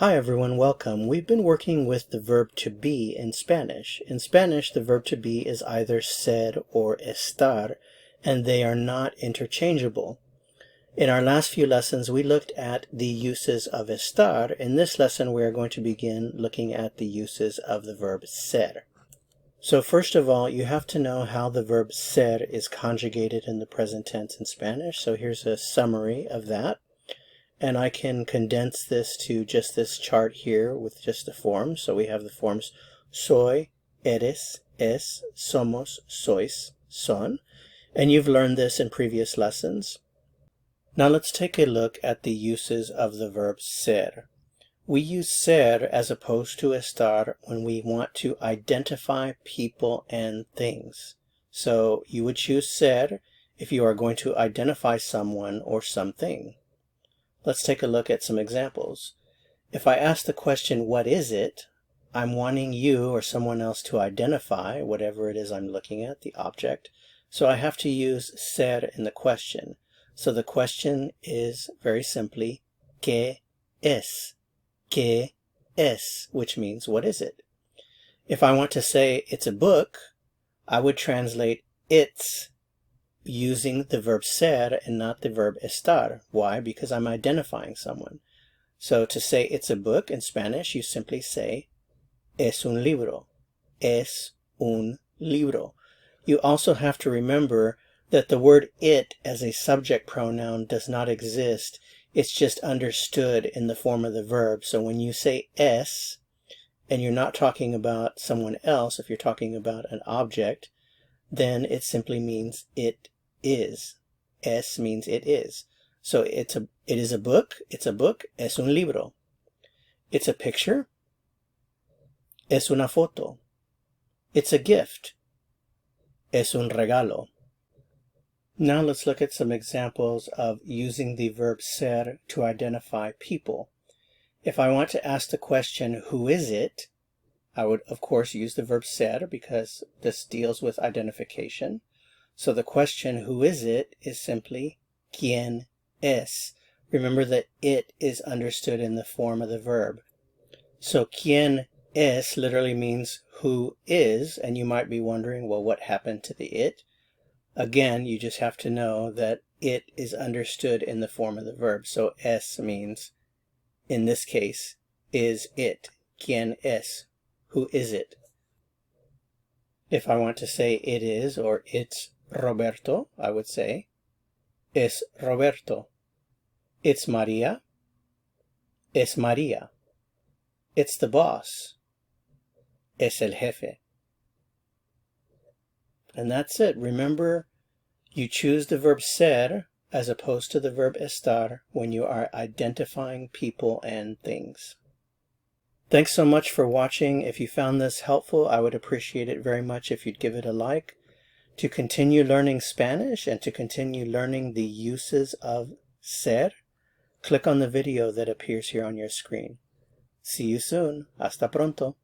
Hi everyone, welcome. We've been working with the verb to be in Spanish. In Spanish, the verb to be is either ser or estar, and they are not interchangeable. In our last few lessons, we looked at the uses of estar. In this lesson, we are going to begin looking at the uses of the verb ser. So first of all, you have to know how the verb ser is conjugated in the present tense in Spanish. So here's a summary of that. And I can condense this to just this chart here with just the forms. So we have the forms soy, eres, es, somos, sois, son. And you've learned this in previous lessons. Now let's take a look at the uses of the verb ser. We use ser as opposed to estar when we want to identify people and things. So you would choose ser if you are going to identify someone or something. Let's take a look at some examples. If I ask the question, what is it? I'm wanting you or someone else to identify whatever it is I'm looking at, the object. So I have to use ser in the question. So the question is very simply, ¿qué es? ¿Qué es? Which means, what is it? If I want to say it's a book, I would translate it's using the verb ser and not the verb estar. Why? Because I'm identifying someone. So to say it's a book in Spanish, you simply say es un libro. Es un libro. You also have to remember that the word it as a subject pronoun does not exist. It's just understood in the form of the verb. So when you say es, and you're not talking about someone else, if you're talking about an object, then it simply means it is. Es means it is. So it is a book. It's a book. Es un libro. It's a picture. Es una foto. It's a gift. Es un regalo. Now let's look at some examples of using the verb ser to identify people. If I want to ask the question, who is it? I would, of course, use the verb ser because this deals with identification. So the question, who is it, is simply, ¿quién es? Remember that it is understood in the form of the verb. So ¿quién es literally means who is, and you might be wondering, well, what happened to the it? Again, you just have to know that it is understood in the form of the verb. So es means, in this case, is it. ¿Quién es? Who is it? If I want to say it is or it's Roberto, I would say es Roberto. It's Maria. Es Maria. It's the boss. Es el jefe. And that's it. Remember, you choose the verb ser as opposed to the verb estar when you are identifying people and things. Thanks so much for watching. If you found this helpful, I would appreciate it very much if you'd give it a like. To continue learning Spanish and to continue learning the uses of ser, click on the video that appears here on your screen. See you soon. Hasta pronto.